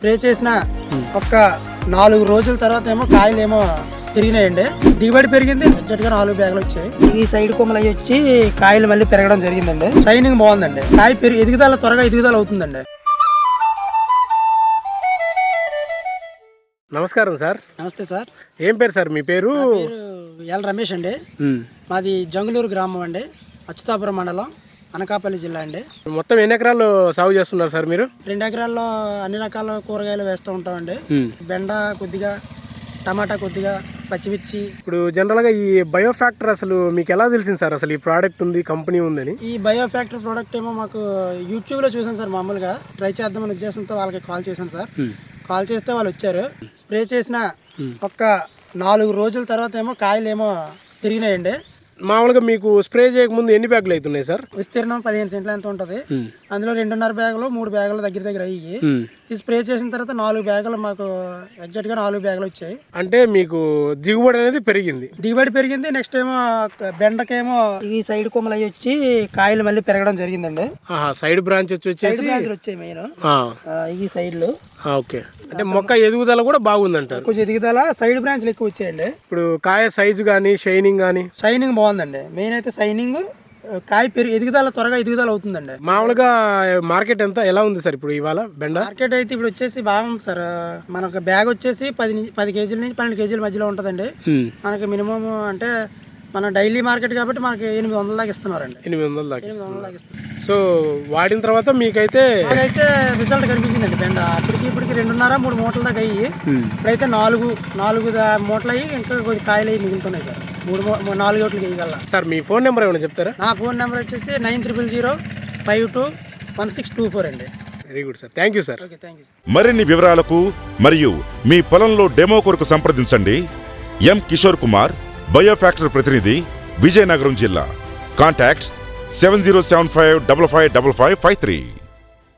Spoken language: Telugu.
స్ప్రే చేసిన ఒక 4 రోజుల తర్వాత ఏమో కాయలు ఏమో పెరిగినాయండి. దిగుబడి పెరిగింది. ఎగ్జాక్ట్గా 4 బ్యాగులు వచ్చాయి. ఈ సైడ్ కొమ్మలు అవి వచ్చి కాయలు మళ్ళీ పెరగడం జరిగిందండి. షైనింగ్ బాగుందండి. కాయ ఎదుగుదల త్వరగా ఎదుగుదల అవుతుందండి. నమస్కారం సార్. నమస్తే సార్. ఏం పేరు సార్ మీ పేరు? ఎల్ రమేష్ అండి. మాది జంగులూరు గ్రామం అండి, అచ్యుతాపురం మండలం, అనకాపల్లి జిల్లా అండి. మొత్తం ఎన్ని ఎకరాల్లో సాగు చేస్తున్నారు సార్ మీరు? 2 ఎకరాల్లో అన్ని రకాల కూరగాయలు వేస్తూ ఉంటామండి. బెండ కొద్దిగా, టమాటా కొద్దిగా, పచ్చిమిర్చి. ఇప్పుడు జనరల్గా ఈ బయో ఫ్యాక్టర్ అసలు మీకు ఎలా తెలిసింది సార్? అసలు ఈ ప్రోడక్ట్ ఉంది, కంపెనీ ఉందని? ఈ బయో ఫ్యాక్టరీ ప్రోడక్ట్ ఏమో మాకు యూట్యూబ్లో చూసాను సార్. మామూలుగా ట్రై చేద్దామనే ఉద్దేశంతో వాళ్ళకి కాల్ చేశాను సార్. కాల్ చేస్తే వాళ్ళు వచ్చారు. స్ప్రే చేసిన ఒక 4 రోజుల తర్వాత ఏమో కాయలు ఏమో పెరిగినాయండి. మామూలుగా మీకు స్ప్రే చేయకముందు ఎన్ని బ్యాగులు అవుతున్నాయి సార్? విస్తీర్ణం 15 సెంట్లు ఎంత ఉంటుంది. అందులో 2.5 బ్యాగులు 3 బ్యాగులు దగ్గర అయ్యి, ఈ స్ప్రే చేసిన తర్వాత 4 బ్యాగులు మాకు ఎగ్జాక్ట్గా 4 బ్యాగులు వచ్చాయి. అంటే మీకు దిగుబడి అనేది పెరిగింది. దిగుబడి పెరిగింది. నెక్స్ట్ ఏమో బెండకేమో ఈ సైడ్ కొమ్మలు అవి వచ్చి కాయలు మళ్ళీ పెరగడం జరిగిందండి. సైడ్ బ్రాంచ్ సైడ్ బ్రాంచ్లు వచ్చాయి మెయిన్ ఈ సైడ్లు. ఓకే, అంటే మొక్క ఎదుగుదల కూడా బాగుందంటారు. కొంచెం ఎదుగుదల సైడ్ బ్రాంచ్లు ఎక్కువ వచ్చాయండి. ఇప్పుడు కాయ సైజు కానీ షైనింగ్ కానీ? షైనింగ్ బాగుందండి. మెయిన్ అయితే షైనింగ్, కాయ ఎదుగుదల త్వరగా ఎదుగుదల అవుతుందండి. మామూలుగా మార్కెట్ ఎలా ఉంది సార్ ఇప్పుడు ఇవాళ బెండ మార్కెట్ అయితే ఇప్పుడు వచ్చేసి బాగుంది సార్. మనకు బ్యాగ్ వచ్చేసి 10 కేజీల నుంచి 12 కేజీల మధ్యలో ఉంటుందండి. మనకి మినిమం అంటే మన డైలీ మార్కెట్ కాబట్టి మనకి 800 దాకా ఇస్తున్నారండి. 800 దాకా ఇస్తున్నారు. సో వాడిన తర్వాత మీకైతే రిజల్ట్ కనిపించిందండి. బెండ ఇప్పటికి 2.5-3 మూటల దాకా అయ్యి, ఇప్పుడైతే 4 మూటలు అయ్యి ఇంకా కొద్ది కాయలు అయ్యి మిగులుతున్నాయి సార్. 4 ఓట్లకి వేయగల. సార్ మీ ఫోన్ నెంబర్ ఏమైనా చెప్తారా? నా ఫోన్ నెంబర్ వచ్చేసి 9000521624 అండి. Very good sir, thank you sir. Okay, thank you. మరిన్ని వివరాలకు మరియు మీ పొలంలో డెమో కొరకు సంప్రదించండి ఎం కిషోర్ కుమార్, బయో ఫ్యాక్టరీ ప్రతినిధి, విజయనగరం జిల్లా. కాంటాక్ట్స్ 7075555553.